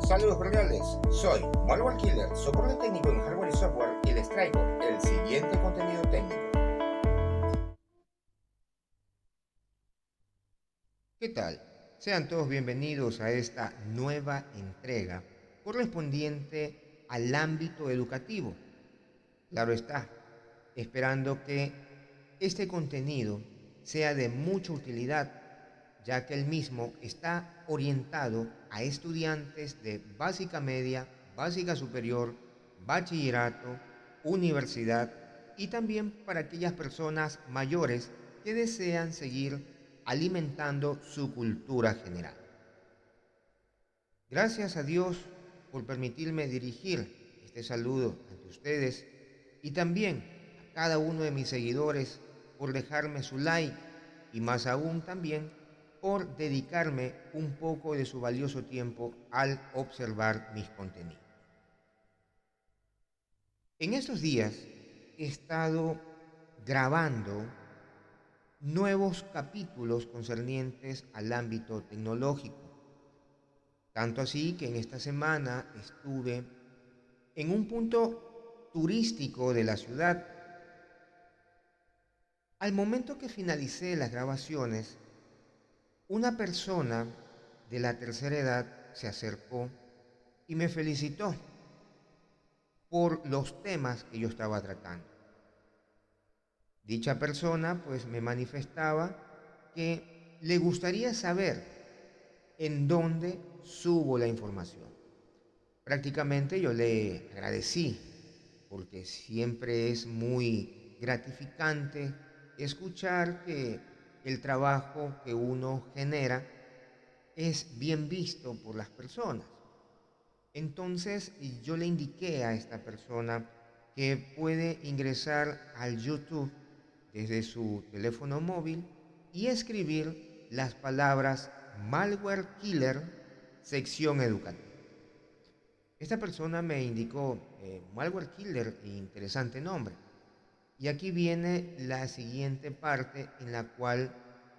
Saludos cordiales, soy Malware Killer, soporte técnico en hardware y software y les traigo el siguiente contenido técnico. ¿Qué tal? Sean todos bienvenidos a esta nueva entrega correspondiente al ámbito educativo. Claro está, esperando que este contenido sea de mucha utilidad, ya que el mismo está orientado a estudiantes de básica media, básica superior, bachillerato, universidad y también para aquellas personas mayores que desean seguir alimentando su cultura general. Gracias a Dios por permitirme dirigir este saludo ante ustedes y también a cada uno de mis seguidores por dejarme su like y más aún también por dedicarme un poco de su valioso tiempo al observar mis contenidos. En estos días he estado grabando nuevos capítulos concernientes al ámbito tecnológico. Tanto así que en esta semana estuve en un punto turístico de la ciudad. Al momento que finalicé las grabaciones, una persona de la tercera edad se acercó y me felicitó por los temas que yo estaba tratando. Dicha persona pues me manifestaba que le gustaría saber en dónde subo la información. Prácticamente yo le agradecí porque siempre es muy gratificante escuchar que el trabajo que uno genera es bien visto por las personas. Entonces yo le indiqué a esta persona que puede ingresar al YouTube desde su teléfono móvil y escribir las palabras Malware Killer sección educativa. Esta persona me indicó Malware Killer, interesante nombre. Y aquí viene la siguiente parte en la cual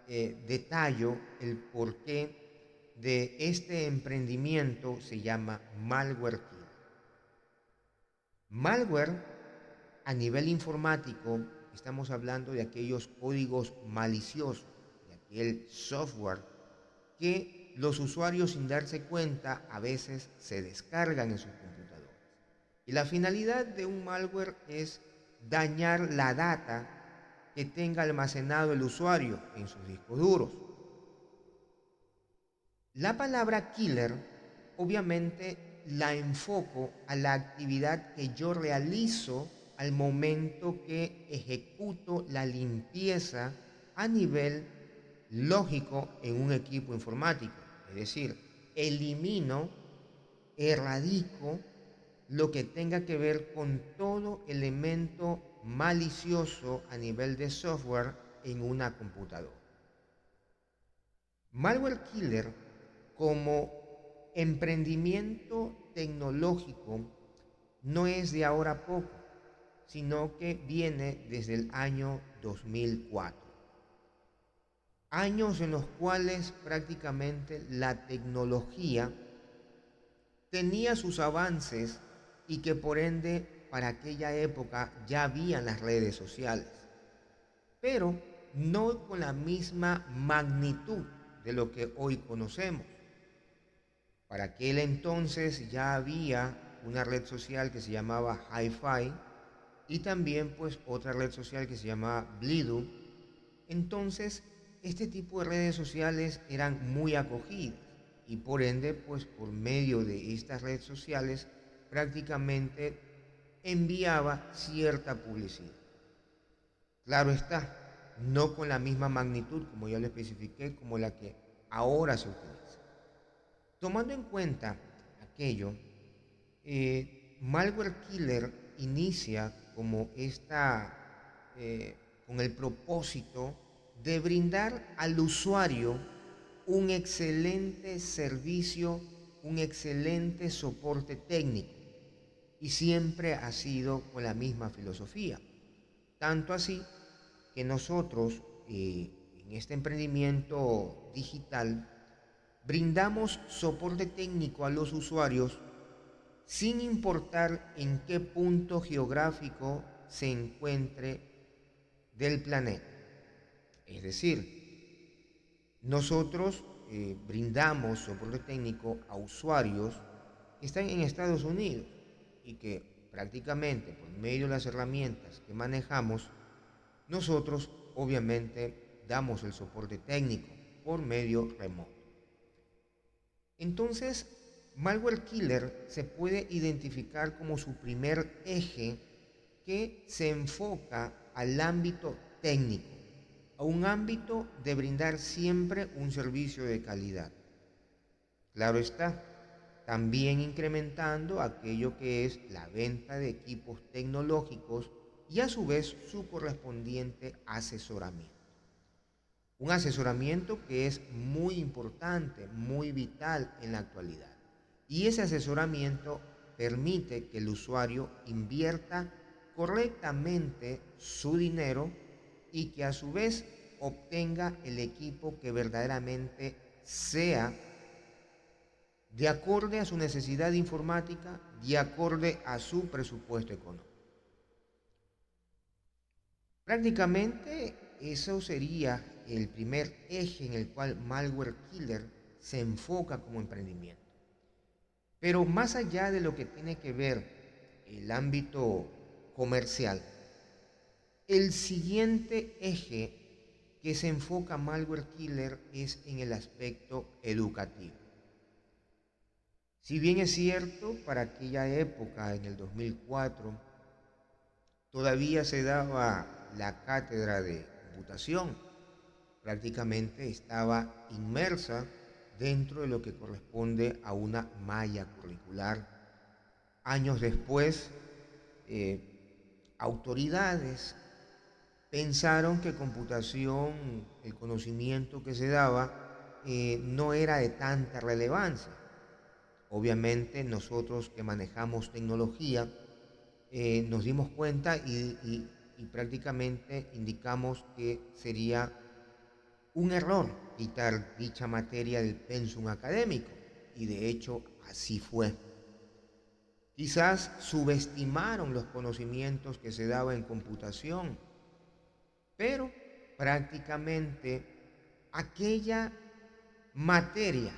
detallo el porqué de este emprendimiento. Se llama Malware Killer. Malware a nivel informático, estamos hablando de aquellos códigos maliciosos, de aquel software que los usuarios sin darse cuenta a veces se descargan en sus computadores. Y la finalidad de un malware es dañar la data que tenga almacenado el usuario en sus discos duros. La palabra killer obviamente la enfoco a la actividad que yo realizo al momento que ejecuto la limpieza a nivel lógico en un equipo informático. Es decir, elimino, erradico lo que tenga que ver con todo elemento malicioso a nivel de software en una computadora. Malware Killer como emprendimiento tecnológico no es de ahora a poco, sino que viene desde el año 2004. Años en los cuales prácticamente la tecnología tenía sus avances y que por ende para aquella época ya habían las redes sociales, pero no con la misma magnitud de lo que hoy conocemos. Para aquel entonces ya había una red social que se llamaba Hi-Fi y también pues otra red social que se llamaba Blidu. Entonces este tipo de redes sociales eran muy acogidas y por ende pues por medio de estas redes sociales prácticamente enviaba cierta publicidad. Claro está, no con la misma magnitud como ya lo especifiqué como la que ahora se utiliza. Tomando en cuenta aquello, Malware Killer inicia como con el propósito de brindar al usuario un excelente servicio, un excelente soporte técnico y siempre ha sido con la misma filosofía. Tanto así que nosotros en este emprendimiento digital brindamos soporte técnico a los usuarios sin importar en qué punto geográfico se encuentre del planeta. Es decir, nosotros brindamos soporte técnico a usuarios que están en Estados Unidos y que prácticamente por medio de las herramientas que manejamos, nosotros obviamente damos el soporte técnico por medio remoto. Entonces, Malware Killer se puede identificar como su primer eje que se enfoca al ámbito técnico, a un ámbito de brindar siempre un servicio de calidad. Claro está, también incrementando aquello que es la venta de equipos tecnológicos y a su vez su correspondiente asesoramiento. Un asesoramiento que es muy importante, muy vital en la actualidad. Y ese asesoramiento permite que el usuario invierta correctamente su dinero y que a su vez obtenga el equipo que verdaderamente sea de acorde a su necesidad informática, de acorde a su presupuesto económico. Prácticamente eso sería el primer eje en el cual Malware Killer se enfoca como emprendimiento. Pero más allá de lo que tiene que ver el ámbito comercial, el siguiente eje que se enfoca Malware Killer es en el aspecto educativo. Si bien es cierto, para aquella época, en el 2004, todavía se daba la cátedra de computación, prácticamente estaba inmersa dentro de lo que corresponde a una malla curricular. Años después, autoridades pensaron que computación, el conocimiento que se daba, no era de tanta relevancia. Obviamente nosotros que manejamos tecnología, nos dimos cuenta y prácticamente indicamos que sería un error quitar dicha materia del pensum académico, y de hecho así fue. Quizás subestimaron los conocimientos que se daba en computación, pero prácticamente aquella materia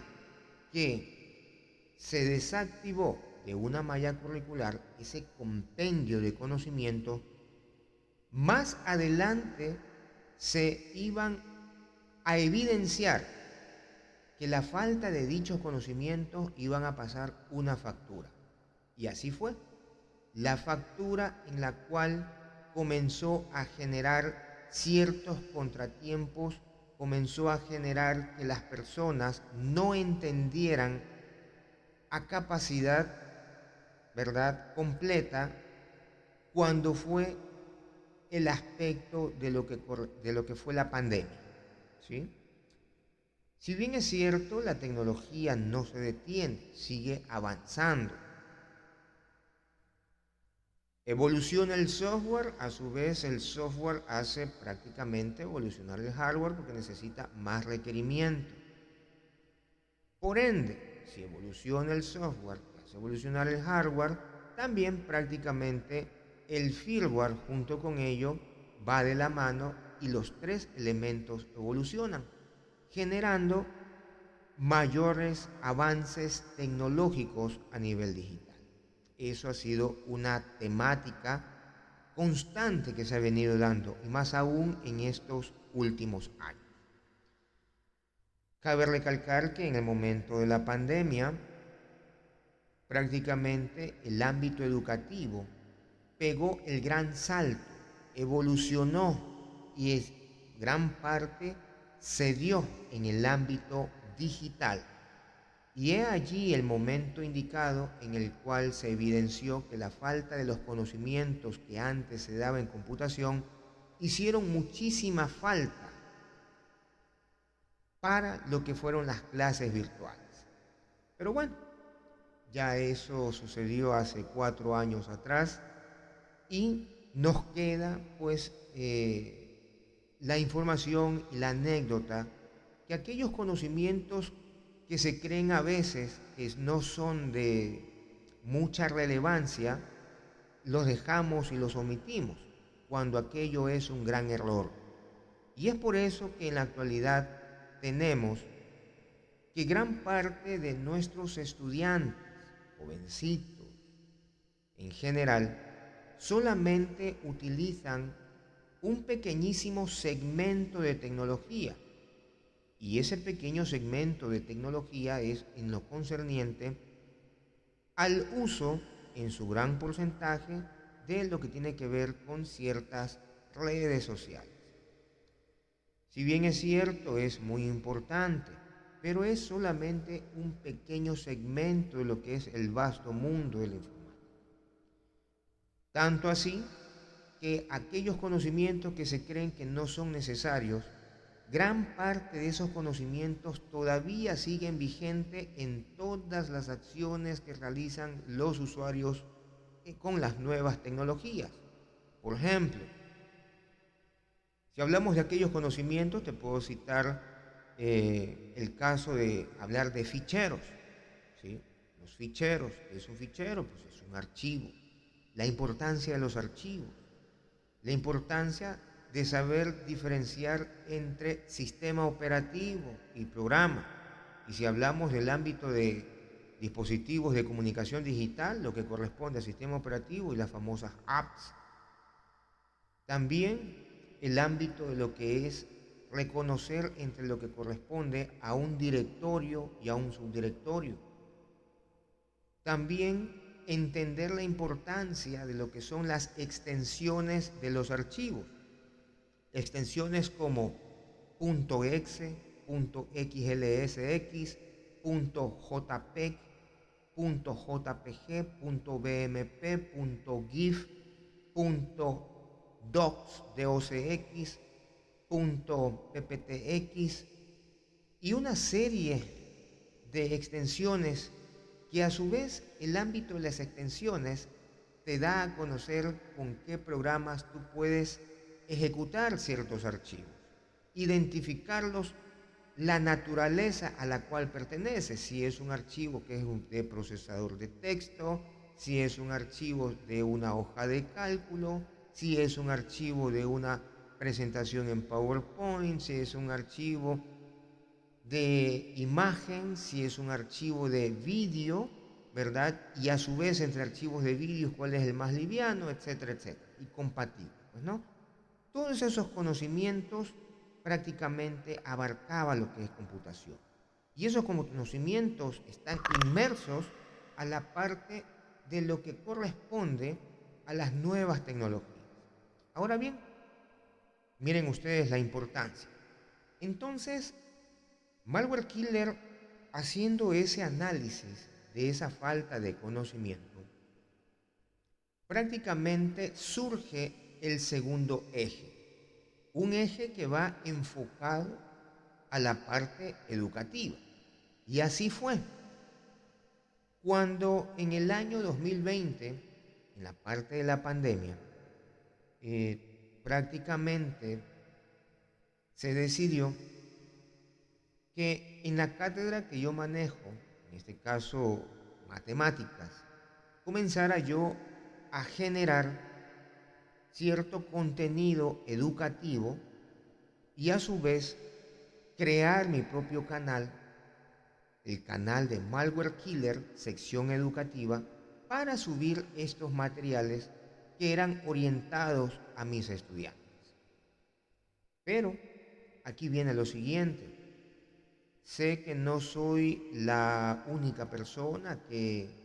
que se desactivó de una malla curricular, ese compendio de conocimientos, más adelante se iban a evidenciar que la falta de dichos conocimientos iban a pasar una factura. Y así fue. La factura en la cual comenzó a generar ciertos contratiempos, comenzó a generar que las personas no entendieran a capacidad, ¿verdad?, completa, cuando fue el aspecto de lo que fue la pandemia, ¿sí? Si bien es cierto, la tecnología no se detiene, sigue avanzando. Evoluciona el software, a su vez el software hace prácticamente evolucionar el hardware porque necesita más requerimiento. Por ende, si evoluciona el software y hace evolucionar el hardware, también prácticamente el firmware junto con ello va de la mano y los tres elementos evolucionan, generando mayores avances tecnológicos a nivel digital. Eso ha sido una temática constante que se ha venido dando, y más aún en estos últimos años. Cabe recalcar que en el momento de la pandemia, prácticamente el ámbito educativo pegó el gran salto, evolucionó y gran parte se dio en el ámbito digital. Y he allí el momento indicado en el cual se evidenció que la falta de los conocimientos que antes se daba en computación hicieron muchísima falta para lo que fueron las clases virtuales. Pero bueno, ya eso sucedió hace 4 años atrás y nos queda pues la información y la anécdota que aquellos conocimientos que se creen a veces que no son de mucha relevancia, los dejamos y los omitimos, cuando aquello es un gran error. Y es por eso que en la actualidad tenemos que gran parte de nuestros estudiantes, jovencitos en general, solamente utilizan un pequeñísimo segmento de tecnología. Y ese pequeño segmento de tecnología es en lo concerniente al uso, en su gran porcentaje, de lo que tiene que ver con ciertas redes sociales. Si bien es cierto, es muy importante, pero es solamente un pequeño segmento de lo que es el vasto mundo de la informática. Tanto así que aquellos conocimientos que se creen que no son necesarios, gran parte de esos conocimientos todavía siguen vigentes en todas las acciones que realizan los usuarios con las nuevas tecnologías. Por ejemplo, si hablamos de aquellos conocimientos, te puedo citar el caso de hablar de ficheros, ¿sí? Los ficheros, ¿qué es un fichero? Pues es un archivo. La importancia de los archivos, la importancia de saber diferenciar entre sistema operativo y programa. Y si hablamos del ámbito de dispositivos de comunicación digital, lo que corresponde al sistema operativo y las famosas apps. También el ámbito de lo que es reconocer entre lo que corresponde a un directorio y a un subdirectorio. También entender la importancia de lo que son las extensiones de los archivos. Extensiones como .exe, .xlsx, .jpeg, .jpg, .bmp, .gif, .docs, docx, .pptx y una serie de extensiones que a su vez el ámbito de las extensiones te da a conocer con qué programas tú puedes ejecutar ciertos archivos, identificarlos, la naturaleza a la cual pertenece, si es un archivo que es de procesador de texto, si es un archivo de una hoja de cálculo, si es un archivo de una presentación en PowerPoint, si es un archivo de imagen, si es un archivo de vídeo, ¿verdad? Y a su vez entre archivos de vídeo cuál es el más liviano, etcétera, etcétera, y compatible, pues, ¿no? Todos esos conocimientos prácticamente abarcaba lo que es computación. Y esos conocimientos están inmersos a la parte de lo que corresponde a las nuevas tecnologías. Ahora bien, miren ustedes la importancia. Entonces, Malware Killer, haciendo ese análisis de esa falta de conocimiento, prácticamente surge el segundo eje, un eje que va enfocado a la parte educativa. Y así fue. Cuando en el año 2020, en la parte de la pandemia, prácticamente se decidió que en la cátedra que yo manejo, en este caso matemáticas, comenzara yo a generar cierto contenido educativo y a su vez crear mi propio canal, el canal de Malware Killer, sección educativa, para subir estos materiales que eran orientados a mis estudiantes. Pero aquí viene lo siguiente. Sé que no soy la única persona que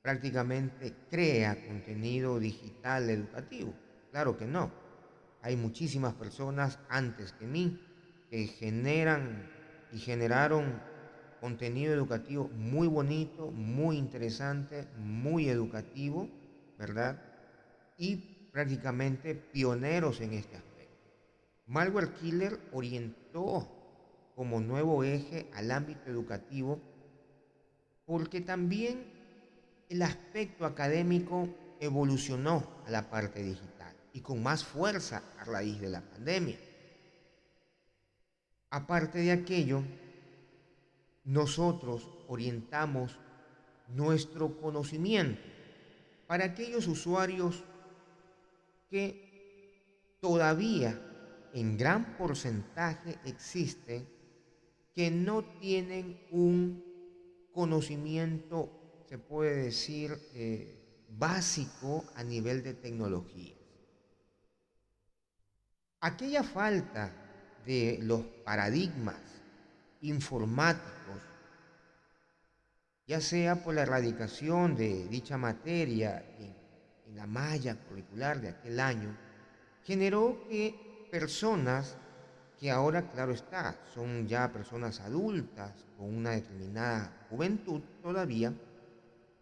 prácticamente crea contenido digital educativo. Claro que no. Hay muchísimas personas antes que mí que generan y generaron contenido educativo muy bonito, muy interesante, muy educativo, ¿verdad? Y prácticamente pioneros en este aspecto. Malware Killer orientó como nuevo eje al ámbito educativo porque también el aspecto académico evolucionó a la parte digital y con más fuerza a raíz de la pandemia. Aparte de aquello, nosotros orientamos nuestro conocimiento para aquellos usuarios que todavía en gran porcentaje existen que no tienen un conocimiento, se puede decir, básico a nivel de tecnología. Aquella falta de los paradigmas informáticos, ya sea por la erradicación de dicha materia en la malla curricular de aquel año, generó que personas que ahora, claro está, son ya personas adultas con una determinada juventud todavía,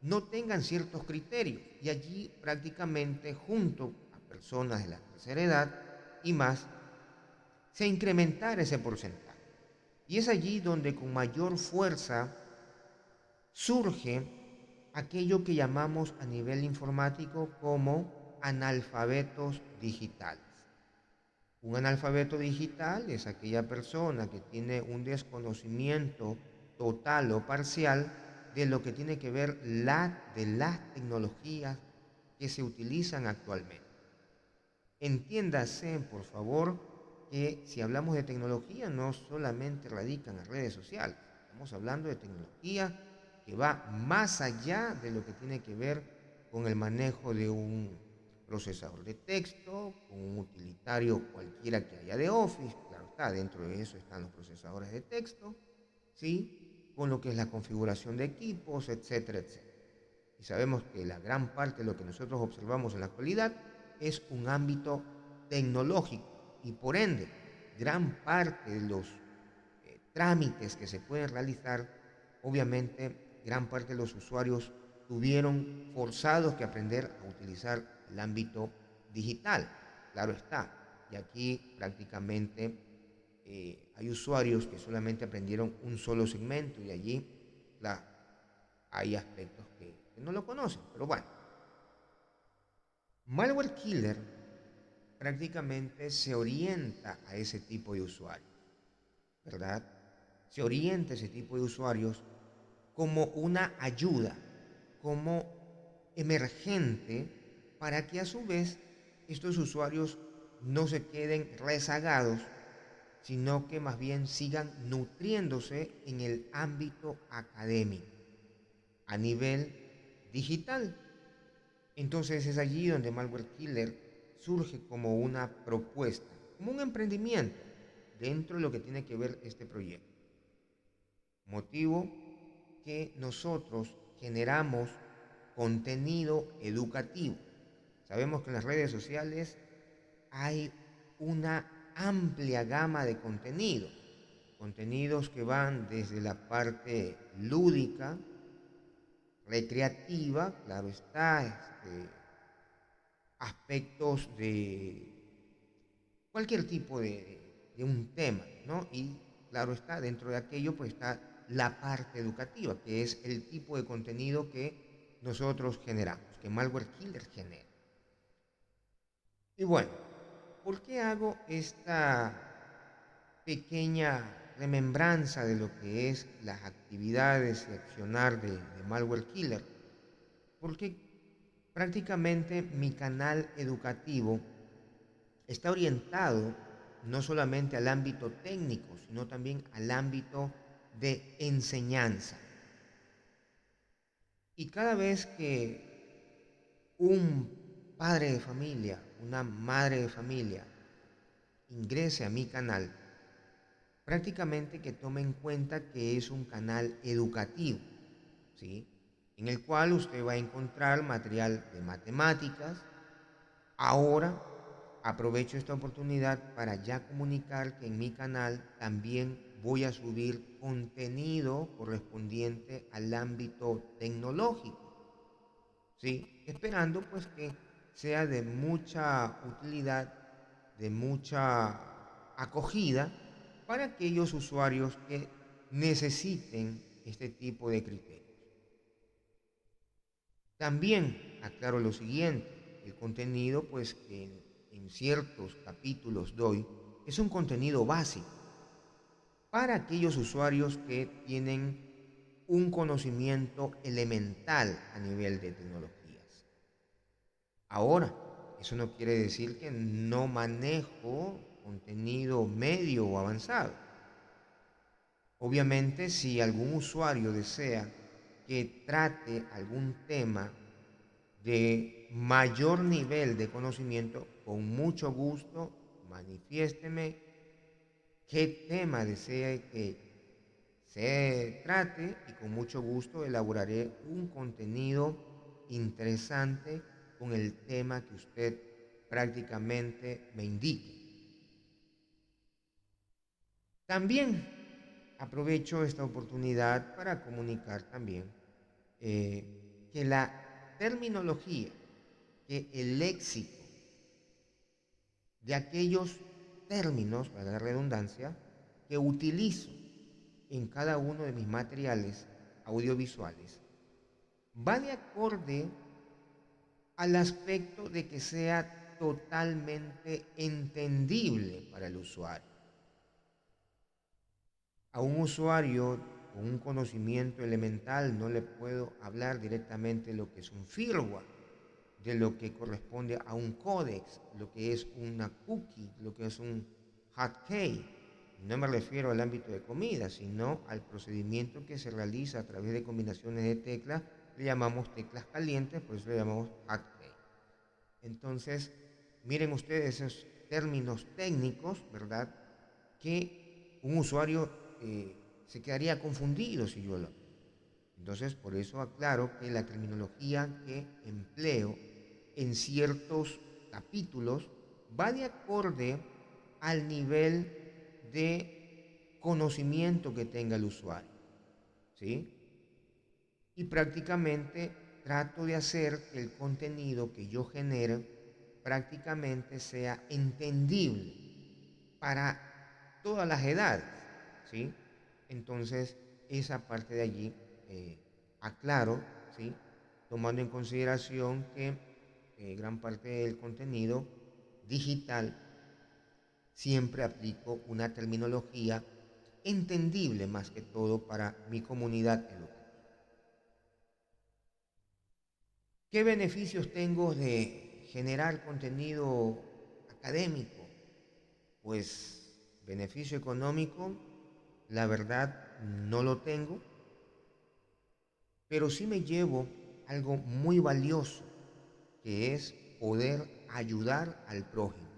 no tengan ciertos criterios y allí prácticamente junto a personas de la tercera edad y más, se incrementara ese porcentaje. Y es allí donde con mayor fuerza surge aquello que llamamos a nivel informático como analfabetos digitales. Un analfabeto digital es aquella persona que tiene un desconocimiento total o parcial de lo que tiene que ver de las tecnologías que se utilizan actualmente. Entiéndase, por favor, que si hablamos de tecnología no solamente radica en las redes sociales, estamos hablando de tecnología que va más allá de lo que tiene que ver con el manejo de un procesador de texto, con un utilitario cualquiera que haya de Office, claro está, dentro de eso están los procesadores de texto, ¿sí? Con lo que es la configuración de equipos, etcétera, etcétera. Y sabemos que la gran parte de lo que nosotros observamos en la actualidad es un ámbito tecnológico y por ende gran parte de los trámites que se pueden realizar, obviamente gran parte de los usuarios tuvieron forzados que aprender a utilizar el ámbito digital, claro está, y aquí prácticamente hay usuarios que solamente aprendieron un solo segmento y allí hay aspectos que no lo conocen, pero bueno. Malware Killer prácticamente se orienta a ese tipo de usuarios, ¿verdad? Se orienta a ese tipo de usuarios como una ayuda, como emergente, para que a su vez estos usuarios no se queden rezagados, sino que más bien sigan nutriéndose en el ámbito académico, a nivel digital. Entonces es allí donde Malware Killer surge como una propuesta, como un emprendimiento dentro de lo que tiene que ver este proyecto. Motivo que nosotros generamos contenido educativo. Sabemos que en las redes sociales hay una amplia gama de contenido, contenidos que van desde la parte lúdica, recreativa, claro está, aspectos de cualquier tipo de un tema, ¿no? Y claro está, dentro de aquello pues está la parte educativa, que es el tipo de contenido que nosotros generamos, que Malware Killer genera. Y bueno, ¿por qué hago esta pequeña remembranza de lo que es las actividades y accionar de Malware Killer? Porque prácticamente mi canal educativo está orientado no solamente al ámbito técnico, sino también al ámbito de enseñanza. Y cada vez que un padre de familia, una madre de familia ingrese a mi canal, prácticamente que tome en cuenta que es un canal educativo, ¿sí? En el cual usted va a encontrar material de matemáticas. Ahora aprovecho esta oportunidad para ya comunicar que en mi canal también voy a subir contenido correspondiente al ámbito tecnológico, ¿sí? Esperando pues que sea de mucha utilidad, de mucha acogida para aquellos usuarios que necesiten este tipo de criterios. También aclaro lo siguiente, el contenido pues que en ciertos capítulos doy es un contenido básico, para aquellos usuarios que tienen un conocimiento elemental a nivel de tecnologías. Ahora, eso no quiere decir que no manejo contenido medio o avanzado. Obviamente, si algún usuario desea que trate algún tema de mayor nivel de conocimiento, con mucho gusto, manifiésteme qué tema desea que se trate y con mucho gusto elaboraré un contenido interesante con el tema que usted prácticamente me indique. También aprovecho esta oportunidad para comunicar también que la terminología, que el léxico de aquellos términos, para la redundancia, que utilizo en cada uno de mis materiales audiovisuales, va de acorde al aspecto de que sea totalmente entendible para el usuario. A un usuario con un conocimiento elemental no le puedo hablar directamente de lo que es un firmware, de lo que corresponde a un códex, lo que es una cookie, lo que es un hotkey. No me refiero al ámbito de comida, sino al procedimiento que se realiza a través de combinaciones de teclas. Le llamamos teclas calientes, por eso le llamamos hotkey. Entonces, miren ustedes esos términos técnicos, ¿verdad? Que un usuario se quedaría confundido si yo lo... Entonces, por eso aclaro que la terminología que empleo en ciertos capítulos va de acorde al nivel de conocimiento que tenga el usuario, ¿sí? Y prácticamente trato de hacer que el contenido que yo genere prácticamente sea entendible para todas las edades, ¿sí? Entonces, esa parte de allí aclaro, ¿sí? Tomando en consideración que gran parte del contenido digital siempre aplico una terminología entendible más que todo para mi comunidad educativa. ¿Qué beneficios tengo de generar contenido académico? Pues beneficio económico, la verdad no lo tengo, pero sí me llevo algo muy valioso, que es poder ayudar al prójimo.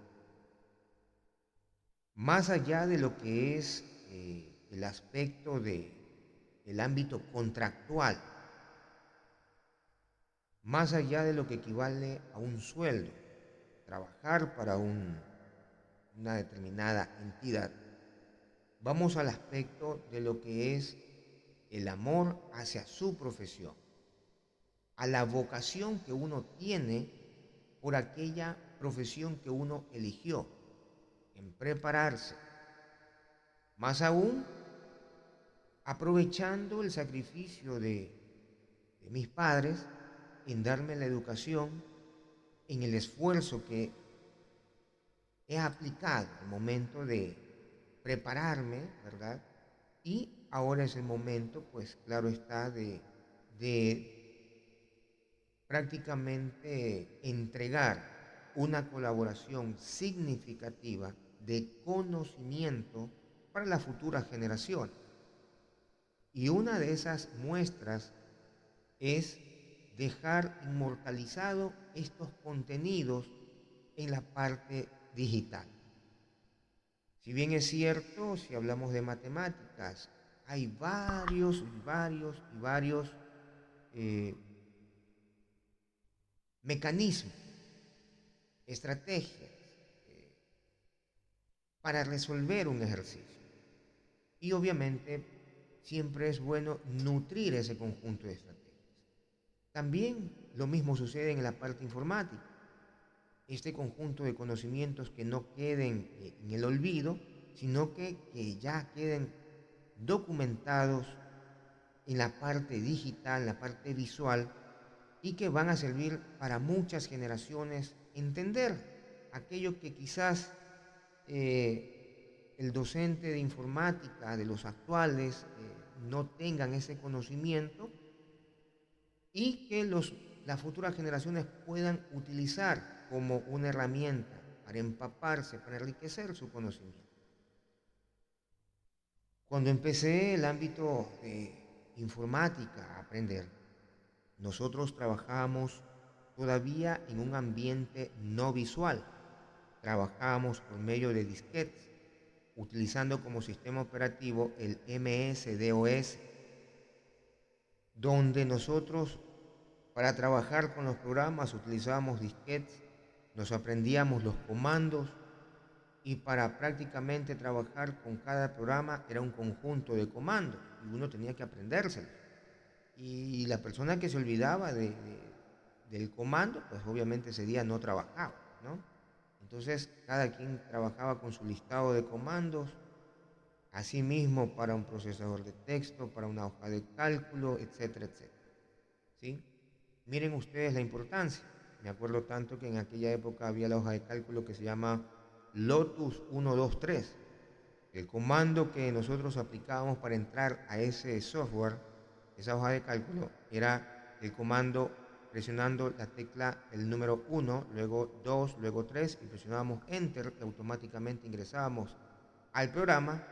Más allá de lo que es el aspecto del ámbito contractual, más allá de lo que equivale a un sueldo, trabajar para una determinada entidad, vamos al aspecto de lo que es el amor hacia su profesión, a la vocación que uno tiene por aquella profesión que uno eligió, en prepararse. Más aún, aprovechando el sacrificio de mis padres en darme la educación, en el esfuerzo que he aplicado al momento de prepararme, ¿verdad? Y ahora es el momento, pues claro está, de prácticamente entregar una colaboración significativa de conocimiento para las futuras generaciones. Y una de esas muestras es dejar inmortalizado estos contenidos en la parte digital. Si bien es cierto, si hablamos de matemáticas, hay varios eh, mecanismos, estrategias eh, para resolver un ejercicio. Y obviamente siempre es bueno nutrir ese conjunto de estrategias. También lo mismo sucede en la parte informática. Este conjunto de conocimientos que no queden en el olvido, sino que ya queden documentados en la parte digital, en la parte visual, y que van a servir para muchas generaciones entender aquello que quizás el docente de informática de los actuales no tengan ese conocimiento y que las futuras generaciones puedan utilizar como una herramienta para empaparse, para enriquecer su conocimiento. Cuando empecé el ámbito de informática a aprender, nosotros trabajábamos todavía en un ambiente no visual. Trabajábamos por medio de disquetes, utilizando como sistema operativo el MS-DOS, donde nosotros para trabajar con los programas utilizábamos disquetes, nos aprendíamos los comandos y para prácticamente trabajar con cada programa era un conjunto de comandos y uno tenía que aprendérselos. Y la persona que se olvidaba del comando, pues obviamente ese día no trabajaba, ¿no? Entonces cada quien trabajaba con su listado de comandos, asimismo para un procesador de texto, para una hoja de cálculo, etcétera, etcétera. ¿Sí? Miren ustedes la importancia. Me acuerdo tanto que en aquella época había la hoja de cálculo que se llama Lotus 123. El comando que nosotros aplicábamos para entrar a ese software, esa hoja de cálculo, era el comando presionando la tecla, el número 1, luego 2, luego 3 y presionábamos Enter y automáticamente ingresábamos al programa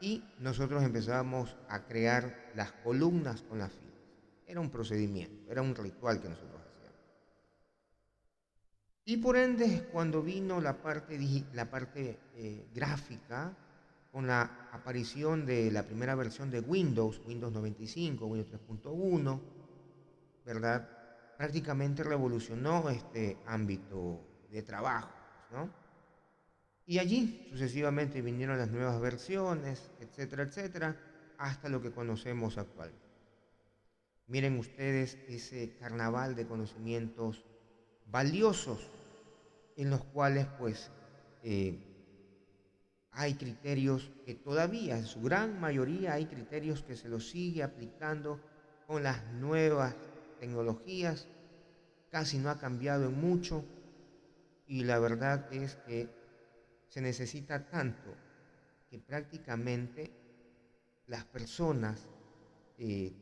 y nosotros empezábamos a crear las columnas con las filas. Era un procedimiento, era un ritual que nosotros hacíamos. Y por ende, cuando vino la parte gráfica, con la aparición de la primera versión de Windows, Windows 95, Windows 3.1, ¿verdad? Prácticamente revolucionó este ámbito de trabajo, ¿no? Y allí sucesivamente vinieron las nuevas versiones, etcétera, etcétera, hasta lo que conocemos actualmente. Miren ustedes ese carnaval de conocimientos valiosos en los cuales pues hay criterios que todavía, en su gran mayoría, hay criterios que se los sigue aplicando con las nuevas tecnologías, casi no ha cambiado en mucho y la verdad es que se necesita tanto que prácticamente las personas eh,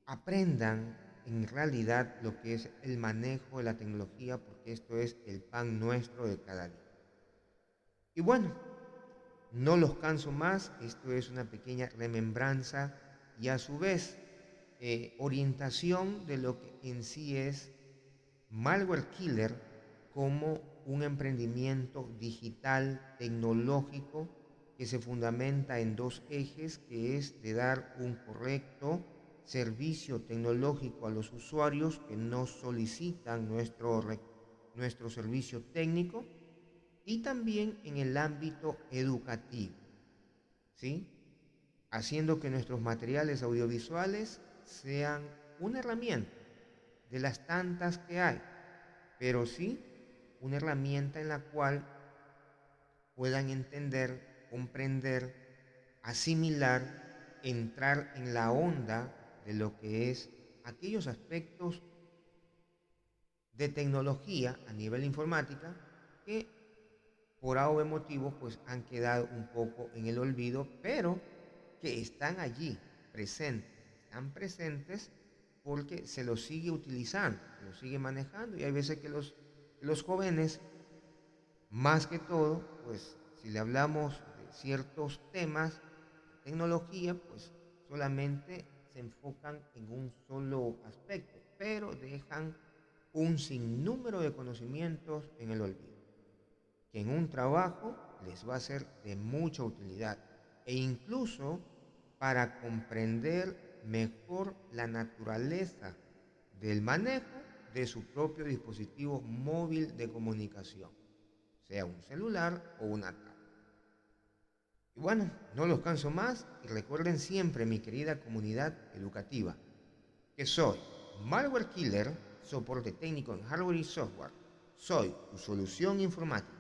aprendan en realidad lo que es el manejo de la tecnología, porque esto es el pan nuestro de cada día. Y bueno, no los canso más, esto es una pequeña remembranza y a su vez orientación de lo que en sí es Malware Killer como un emprendimiento digital tecnológico que se fundamenta en dos ejes, que es de dar un correcto servicio tecnológico a los usuarios que nos solicitan nuestro servicio técnico y también en el ámbito educativo, ¿sí? Haciendo que nuestros materiales audiovisuales sean una herramienta de las tantas que hay, pero sí una herramienta en la cual puedan entender, comprender, asimilar, entrar en la onda de lo que es aquellos aspectos de tecnología a nivel informática que por A o B motivo pues han quedado un poco en el olvido, pero que están allí presentes, están presentes porque se los sigue utilizando, se los sigue manejando y hay veces que los jóvenes, más que todo, pues si le hablamos de ciertos temas de tecnología, pues solamente se enfocan en un solo aspecto, pero dejan un sinnúmero de conocimientos en el olvido, que en un trabajo les va a ser de mucha utilidad e incluso para comprender mejor la naturaleza del manejo de su propio dispositivo móvil de comunicación, sea un celular o una tablet. Y bueno, no los canso más y recuerden siempre, mi querida comunidad educativa, que soy Malware Killer, soporte técnico en hardware y software. Soy tu solución informática.